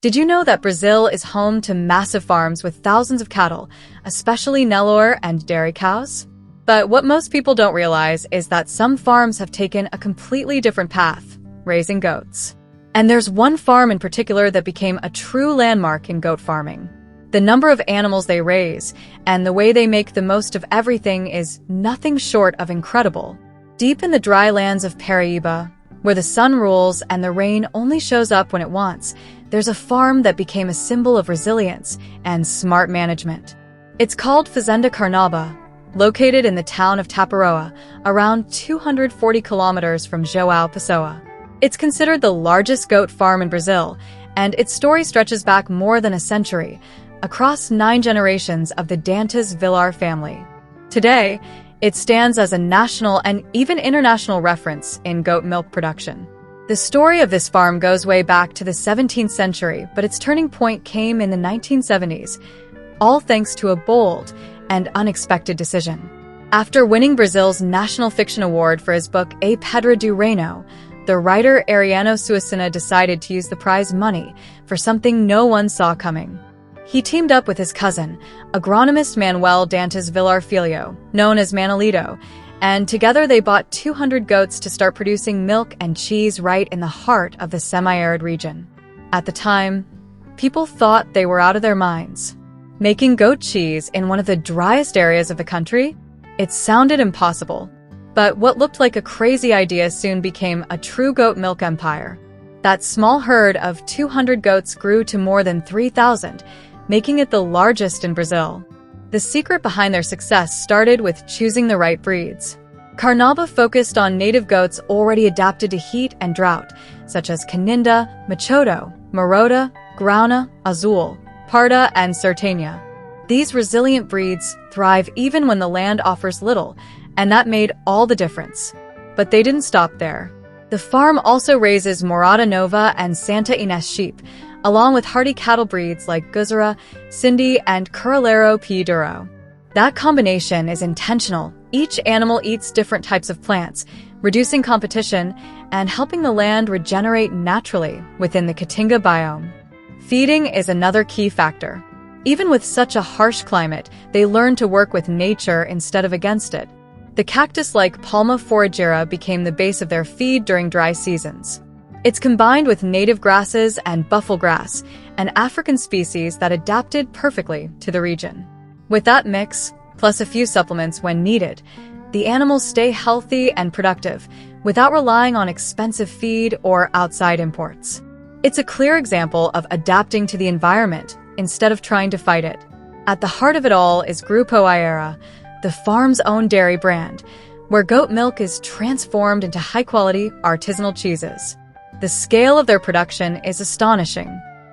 Did you know that Brazil is home to massive farms with thousands of cattle, especially Nelore and dairy cows? But what most people don't realize is that some farms have taken a completely different path, raising goats. And there's one farm in particular that became a true landmark in goat farming. The number of animals they raise and the way they make the most of everything is nothing short of incredible. Deep in the dry lands of Paraíba, where the sun rules and the rain only shows up when it wants, there's a farm that became a symbol of resilience and smart management. It's called Fazenda Carnaba, located in the town of Taparoa, around 240 kilometers from João Pessoa. It's considered the largest goat farm in Brazil, and its story stretches back more than a century, across 9 generations of the Dantas Villar family. Today, it stands as a national and even international reference in goat milk production. The story of this farm goes way back to the 17th century, but its turning point came in the 1970s, all thanks to a bold and unexpected decision. After winning Brazil's National Fiction Award for his book A Pedra do Reino, the writer Ariano Suassuna decided to use the prize money for something no one saw coming. He teamed up with his cousin, agronomist Manuel Dantas Villar Filho, known as Manolito, and together they bought 200 goats to start producing milk and cheese right in the heart of the semi-arid region. At the time, people thought they were out of their minds. Making goat cheese in one of the driest areas of the country? It sounded impossible. But what looked like a crazy idea soon became a true goat milk empire. That small herd of 200 goats grew to more than 3,000, making it the largest in Brazil. The secret behind their success started with choosing the right breeds. Carnaba focused on native goats already adapted to heat and drought, such as Caninda, Machoto, Marota, Grauna, Azul, Parda, and Sertania. These resilient breeds thrive even when the land offers little, and that made all the difference. But they didn't stop there. The farm also raises Morada Nova and Santa Ines sheep, along with hardy cattle breeds like Guzera, Cindy, and Curaleiro P. Duro. That combination is intentional. Each animal eats different types of plants, reducing competition and helping the land regenerate naturally within the Caatinga biome. Feeding is another key factor. Even with such a harsh climate, they learn to work with nature instead of against it. The cactus-like Palma foragera became the base of their feed during dry seasons. It's combined with native grasses and buffel grass, an African species that adapted perfectly to the region. With that mix, plus a few supplements when needed, the animals stay healthy and productive without relying on expensive feed or outside imports. It's a clear example of adapting to the environment instead of trying to fight it. At the heart of it all is Grupo Aera, the farm's own dairy brand, where goat milk is transformed into high-quality artisanal cheeses. The scale of their production is astonishing.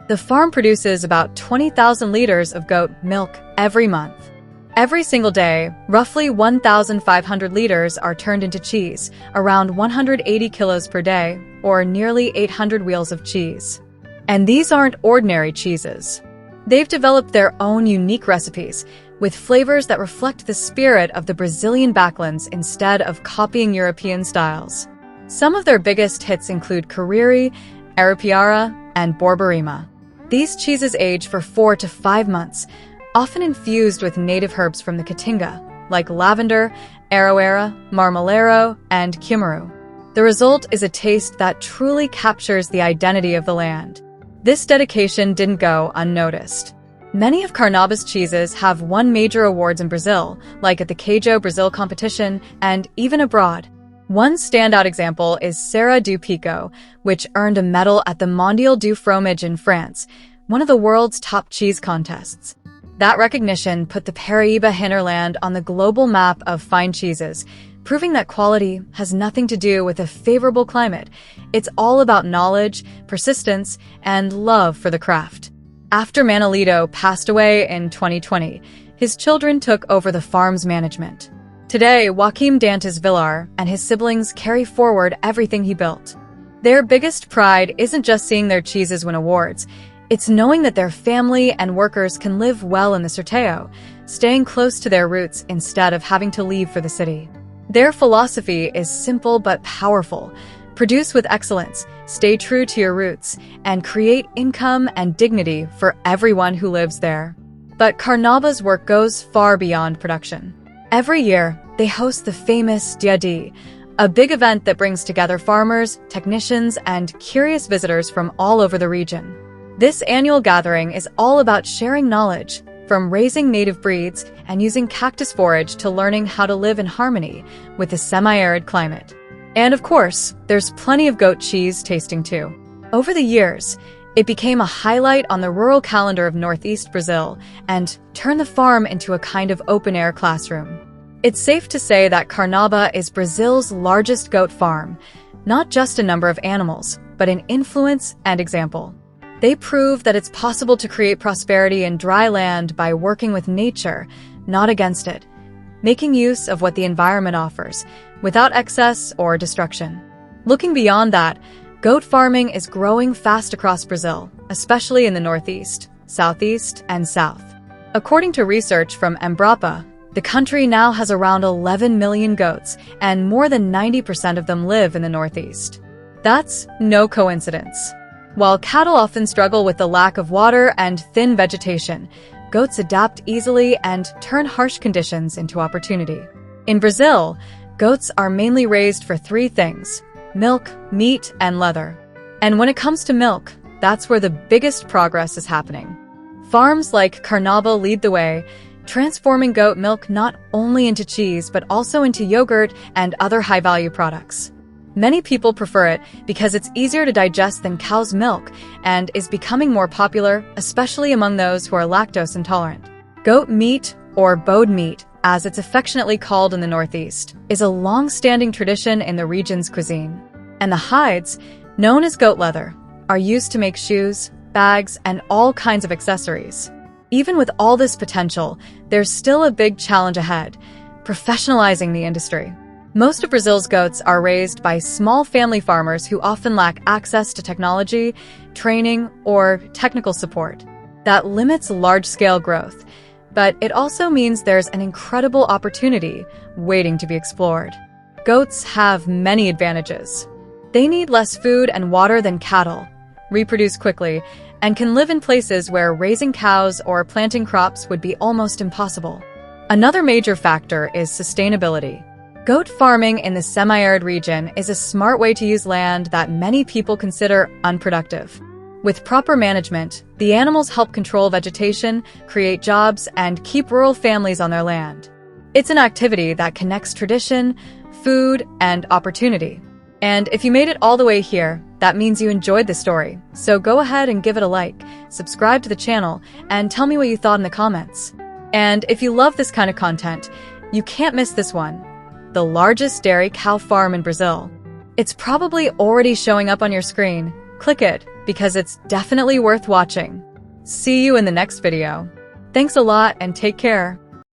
The farm produces about 20,000 liters of goat milk every month. Every single day, roughly 1,500 liters are turned into cheese, around 180 kilos per day, or nearly 800 wheels of cheese. And these aren't ordinary cheeses. They've developed their own unique recipes, with flavors that reflect the spirit of the Brazilian backlands instead of copying European styles. Some of their biggest hits include Cariri, Arapiara, and Borborema. These cheeses age for 4 to 5 months, often infused with native herbs from the Caatinga, like lavender, aroera, marmeleiro, and cumaru. The result is a taste that truly captures the identity of the land. This dedication didn't go unnoticed. Many of Carnaba's cheeses have won major awards in Brazil, like at the Queijo Brazil competition and even abroad. One standout example is Serra do Pico, which earned a medal at the Mondial du Fromage in France, one of the world's top cheese contests. That recognition put the Paraíba hinterland on the global map of fine cheeses, proving that quality has nothing to do with a favorable climate. It's all about knowledge, persistence, and love for the craft. After Manolito passed away in 2020, his children took over the farm's management. Today, Joaquim Dantas Villar and his siblings carry forward everything he built. Their biggest pride isn't just seeing their cheeses win awards, it's knowing that their family and workers can live well in the Certeo, staying close to their roots instead of having to leave for the city. Their philosophy is simple but powerful: Produce with excellence, stay true to your roots, and create income and dignity for everyone who lives there. But Carnaba's work goes far beyond production. Every year, they host the famous Dia D, a big event that brings together farmers, technicians, and curious visitors from all over the region. This annual gathering is all about sharing knowledge, from raising native breeds and using cactus forage to learning how to live in harmony with the semi-arid climate. And of course, there's plenty of goat cheese tasting too. Over the years, it became a highlight on the rural calendar of Northeast Brazil and turned the farm into a kind of open-air classroom. It's safe to say that Carnaba is Brazil's largest goat farm, not just in number of animals, but in influence and example. They prove that it's possible to create prosperity in dry land by working with nature, not against it, making use of what the environment offers, without excess or destruction. Looking beyond that, goat farming is growing fast across Brazil, especially in the Northeast, Southeast, and South. According to research from Embrapa, the country now has around 11 million goats, and more than 90% of them live in the Northeast. That's no coincidence. While cattle often struggle with the lack of water and thin vegetation, goats adapt easily and turn harsh conditions into opportunity. In Brazil, goats are mainly raised for three things: milk, meat, and leather. And when it comes to milk, that's where the biggest progress is happening. Farms like Carnaba lead the way, transforming goat milk not only into cheese but also into yogurt and other high-value products. Many people prefer it because it's easier to digest than cow's milk and is becoming more popular, especially among those who are lactose intolerant. Goat meat, or bode meat, as it's affectionately called in the Northeast, is a long-standing tradition in the region's cuisine. And the hides, known as goat leather, are used to make shoes, bags, and all kinds of accessories. Even with all this potential, there's still a big challenge ahead: professionalizing the industry. Most of Brazil's goats are raised by small family farmers who often lack access to technology, training, or technical support. That limits large-scale growth, but it also means there's an incredible opportunity waiting to be explored. Goats have many advantages. They need less food and water than cattle, reproduce quickly, and can live in places where raising cows or planting crops would be almost impossible. Another major factor is sustainability. Goat farming in the semi-arid region is a smart way to use land that many people consider unproductive. With proper management, the animals help control vegetation, create jobs, and keep rural families on their land. It's an activity that connects tradition, food, and opportunity. And if you made it all the way here, that means you enjoyed the story. So go ahead and give it a like, subscribe to the channel, and tell me what you thought in the comments. And if you love this kind of content, you can't miss this one: the largest dairy cow farm in Brazil. It's probably already showing up on your screen. Click it, because it's definitely worth watching. See you in the next video. Thanks a lot and take care.